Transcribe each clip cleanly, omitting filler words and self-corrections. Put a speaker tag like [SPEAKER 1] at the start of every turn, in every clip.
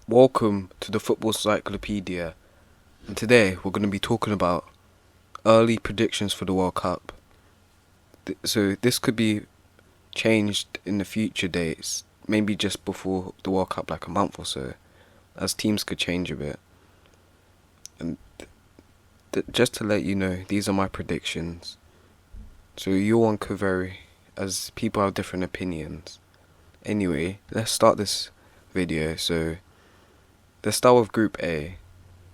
[SPEAKER 1] Welcome to the Football Cyclopedia, and today we're going to be talking about early predictions for the World Cup. So this could be changed in the future dates, maybe just before the World Cup, like a month or so, as teams could change a bit. And just to let you know, these are my predictions. So your one could vary, as people have different opinions. Anyway, let's start this video. So let's start with Group A.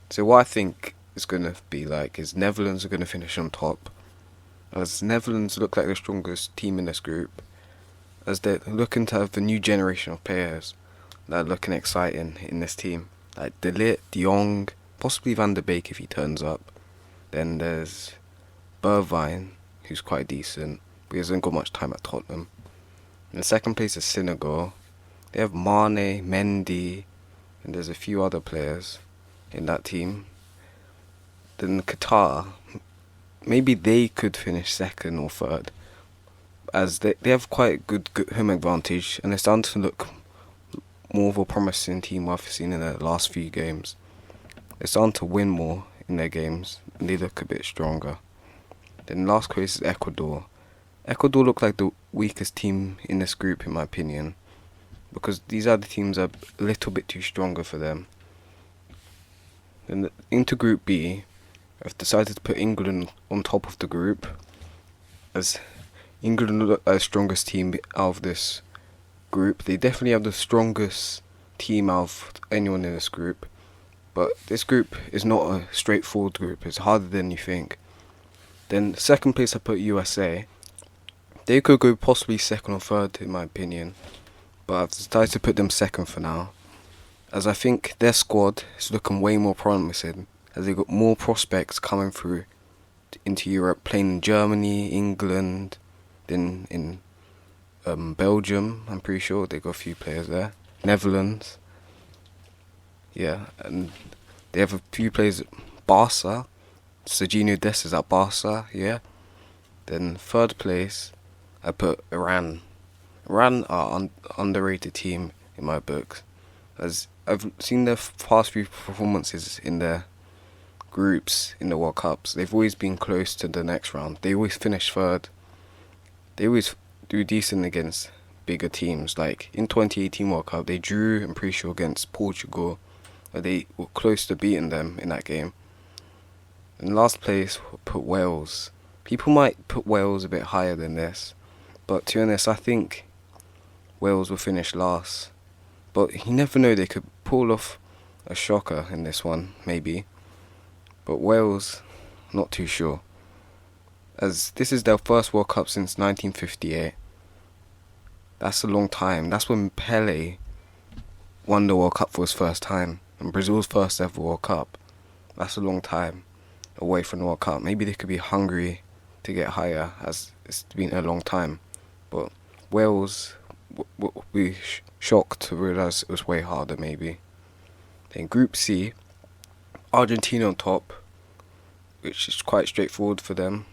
[SPEAKER 1] So what I think is going to be like is Netherlands are going to finish on top, as Netherlands look like the strongest team in this group, as they're looking to have the new generation of players that are looking exciting in this team, like De Ligt, De Jong, possibly Van der Beek if he turns up. Then there's Bergwijn, who's quite decent, but he hasn't got much time at Tottenham. In second place is Senegal. They have Mane, Mendy, and there's a few other players in that team. Then Qatar, maybe they could finish second or third, as they have quite good home advantage, and they're starting to look more of a promising team I've seen in the last few games. They're starting to win more in their games, and they look a bit stronger. Then last place is Ecuador. Ecuador look like the weakest team in this group, in my opinion, because these other teams are a little bit too stronger for them. Then into Group B, I've decided to put England on top of the group, as England look like the strongest team out of this group. They definitely have the strongest team out of anyone in this group, but this group is not a straightforward group. It's harder than you think. Then second place I put USA. They could go possibly second or third in my opinion, but I've decided to put them second for now, as I think their squad is looking way more promising, as they've got more prospects coming through into Europe, playing in Germany, England, then in Belgium. I'm pretty sure they got a few players there. Netherlands, yeah, and they have a few players at Barca. Serginho Dest is at Barca, yeah. Then third place, I put Iran. Iran are underrated team in my books, as I've seen their past few performances in their groups in the World Cups. They've always been close to the next round. They always finish third. They always do decent against bigger teams. Like in 2018 World Cup, they drew, I'm pretty sure, against Portugal. They were close to beating them in that game. In last place, we'll put Wales. People might put Wales a bit higher than this, but to be honest, I think Wales will finish last. But you never know, they could pull off a shocker in this one, maybe. But Wales, not too sure, as this is their first World Cup since 1958. That's a long time. That's when Pele won the World Cup for his first time, and Brazil's first ever World Cup. That's a long time away from the World Cup. Maybe they could be hungry to get higher, as it's been a long time. But Wales will be shocked to realise it was way harder, maybe. Then Group C, Argentina on top, which is quite straightforward for them,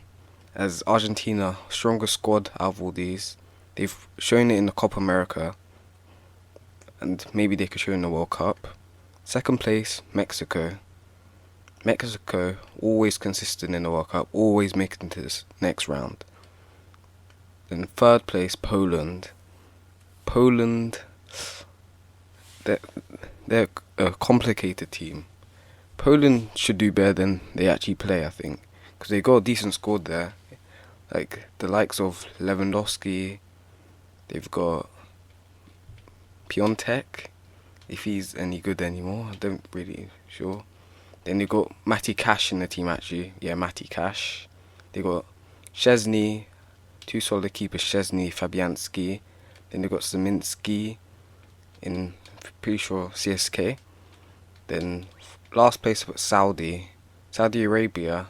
[SPEAKER 1] as Argentina, strongest squad out of all these. They've shown it in the Copa America, and maybe they could show in the World Cup. Second place, Mexico. Mexico, always consistent in the World Cup, always making it to this next round. Then third place, Poland. Poland, they're a complicated team. Poland should do better than they actually play, I think, because they got a decent squad there, like the likes of Lewandowski. They've got Piontek, if he's any good anymore. I don't really sure. Then they got Matty Cash in the team, actually. Yeah, Matty Cash. They got Szczesny, two solid keepers, Szczesny, Fabianski. Then they got Zeminski in, pretty sure, CSK. Then last place was Saudi Arabia.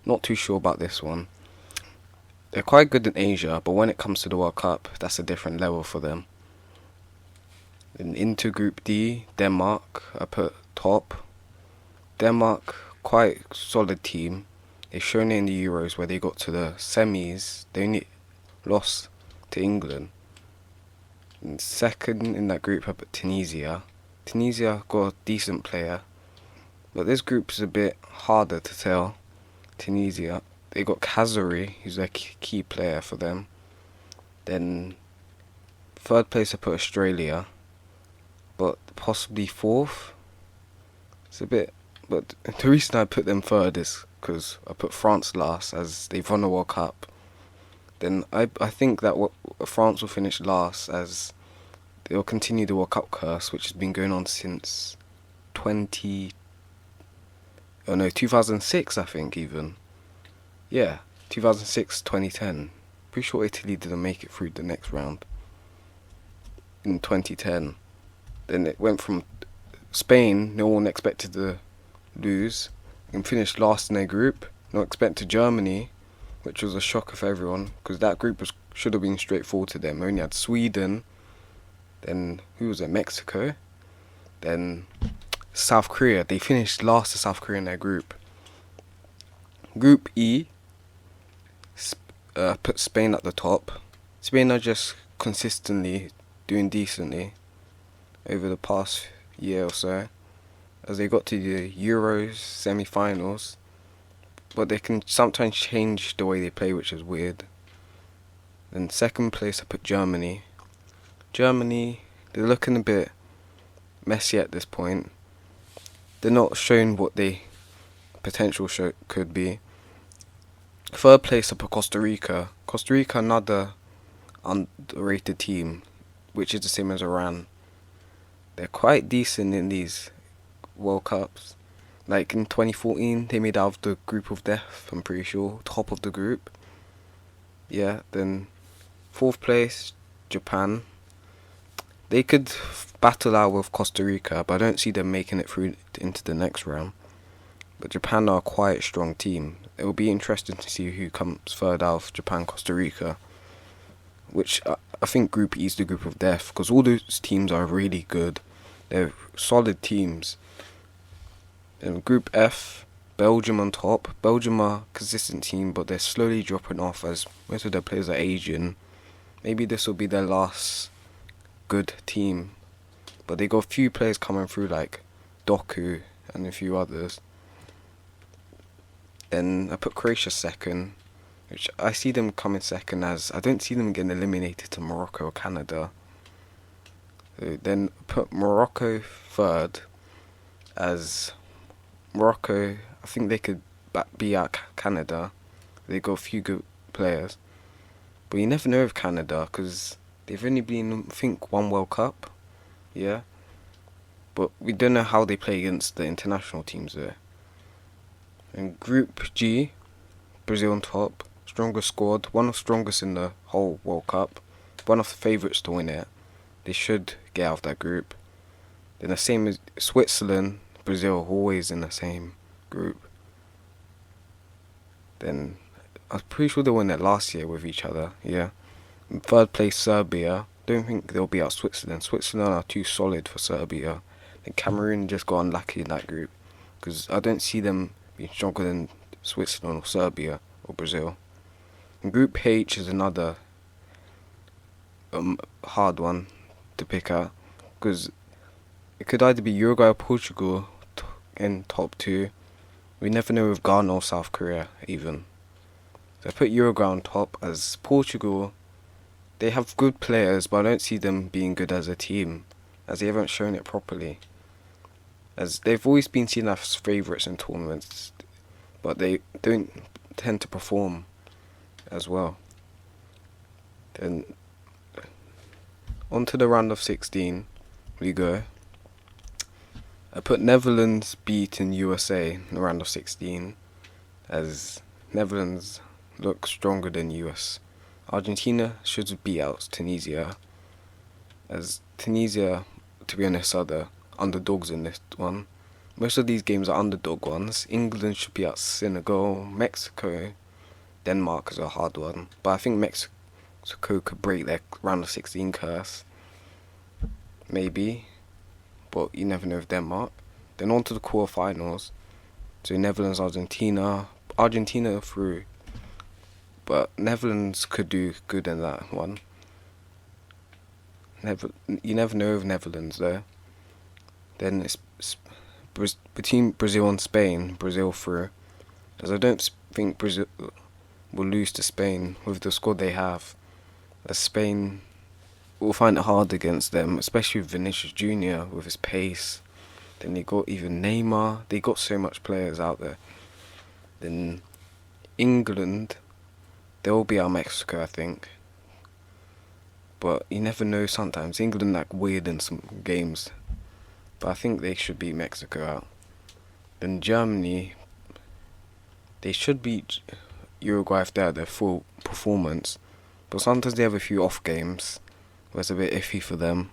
[SPEAKER 1] Not too sure about this one. They're quite good in Asia, but when it comes to the World Cup, that's a different level for them. Then into Group D, Denmark, I put top. Denmark, quite solid team. They've shown it in the Euros where they got to the semis. They only lost to England. And second in that group, I put Tunisia. Tunisia got a decent player, but this group is a bit harder to tell. Tunisia, they got Kazari, who's a key player for them. Then third place I put Australia, but possibly fourth. It's a bit, but the reason I put them third is because I put France last as they've won the World Cup. Then I think that France will finish last as they'll continue the World Cup curse, which has been going on since 2006, I think, even. Yeah, 2006, 2010. Pretty sure Italy didn't make it through the next round in 2010. Then it went from Spain, no one expected to lose, and finished last in their group. No one expected Germany, which was a shocker for everyone, because that group should have been straightforward to them. We only had Sweden, then who was it, Mexico, then South Korea. They finished last to South Korea in their group. Group E, put Spain at the top. Spain are just consistently doing decently over the past year or so, as they got to the Euros semi-finals, but they can sometimes change the way they play, which is weird. Then second place I put Germany. Germany, they're looking a bit messy at this point. They're not showing what they potential could be. Third place I put Costa Rica. Costa Rica, another underrated team, which is the same as Iran. They're quite decent in these World Cups. Like in 2014, they made out of the group of death, I'm pretty sure, top of the group. Yeah, then fourth place, Japan. They could battle out with Costa Rica, but I don't see them making it through into the next round. But Japan are quite a strong team. It will be interesting to see who comes third out of Japan, Costa Rica, which I think Group E is the group of death, because all those teams are really good. They're solid teams. In Group F, Belgium on top. Belgium are a consistent team, but they're slowly dropping off as most of their players are Asian. Maybe this will be their last good team. But they got a few players coming through like Doku and a few others. Then I put Croatia second, which I see them coming second as I don't see them getting eliminated to Morocco or Canada. So then put Morocco third, as Morocco, I think they could beat out Canada. They got a few good players. But you never know with Canada, because they've only been, I think, one World Cup. Yeah. But we don't know how they play against the international teams there. In Group G, Brazil on top. Strongest squad. One of the strongest in the whole World Cup. One of the favourites to win it. They should get out of that group. Then the same as Switzerland, Brazil, always in the same group. Then I was pretty sure they won it last year with each other. Yeah. In third place, Serbia. Don't think they'll be out Switzerland. Switzerland are too solid for Serbia. Then Cameroon just got unlucky in that group, because I don't see them being stronger than Switzerland or Serbia or Brazil. And Group H is another hard one to pick out, because it could either be Uruguay or Portugal in top two. We never know with Ghana or South Korea even. So I put Uruguay on top, as Portugal, they have good players, but I don't see them being good as a team, as they haven't shown it properly. As they've always been seen as favourites in tournaments, but they don't tend to perform as well. Then on to the round of 16 we go. I put Netherlands beating USA in the round of 16, as Netherlands look stronger than US. Argentina should beat out Tunisia, as Tunisia, to be honest, are the underdogs in this one. Most of these games are underdog ones. England should beat out Senegal. Mexico, Denmark is a hard one, but I think Mexico could break their round of 16 curse. Maybe, but you never know with Denmark. Then on to the quarterfinals. So Netherlands, Argentina. Argentina through, but Netherlands could do good in that one. You never know with Netherlands though. Then between Brazil and Spain, Brazil through, as I don't think Brazil will lose to Spain with the squad they have, as Spain will find it hard against them, especially with Vinicius Junior with his pace. Then they got even Neymar. They got so much players out there. Then England, they'll be our Mexico, I think. But you never know sometimes. England act weird in some games. But I think they should beat Mexico out. Then Germany, they should beat Uruguay if they had their full performance. But sometimes they have a few off games where it's a bit iffy for them.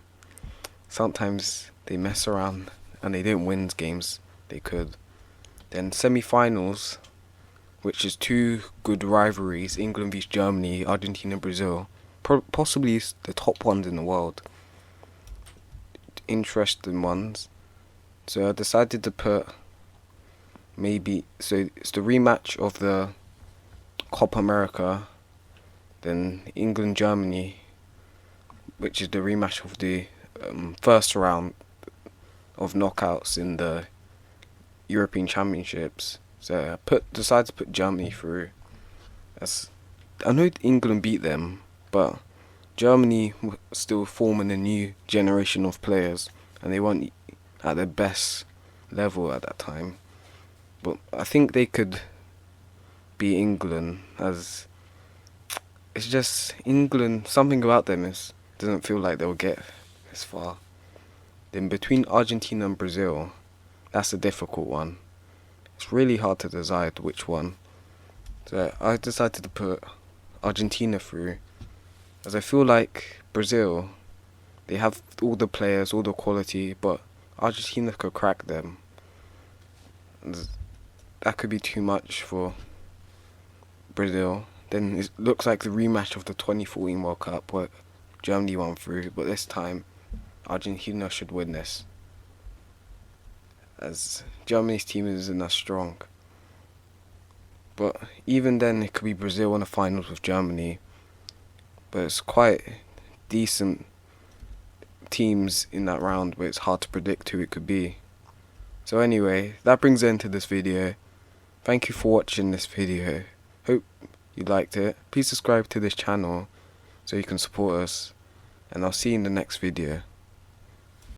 [SPEAKER 1] Sometimes they mess around and they don't win games they could. Then semi-finals, which is two good rivalries, England vs Germany, Argentina, Brazil, possibly the top ones in the world. Interesting ones. So I decided to put so it's the rematch of the Copa America, then England, Germany, which is the rematch of the first round of knockouts in the European Championships. So I decided to put Germany through. I know England beat them, but Germany were still forming a new generation of players, and they weren't at their best level at that time. But I think they could beat England, as it's just England, something about them doesn't feel like they'll get this far. Then between Argentina and Brazil, that's a difficult one. It's really hard to decide which one. So I decided to put Argentina through, as I feel like Brazil, they have all the players, all the quality, but Argentina could crack them. And that could be too much for Brazil. Then it looks like the rematch of the 2014 World Cup where Germany won through, but this time Argentina should win this, as Germany's team isn't as strong. But even then, it could be Brazil in the finals with Germany. But it's quite decent teams in that round, but it's hard to predict who it could be. So anyway, that brings an end to this video. Thank you for watching this video. Hope you liked it. Please subscribe to this channel so you can support us. And I'll see you in the next video.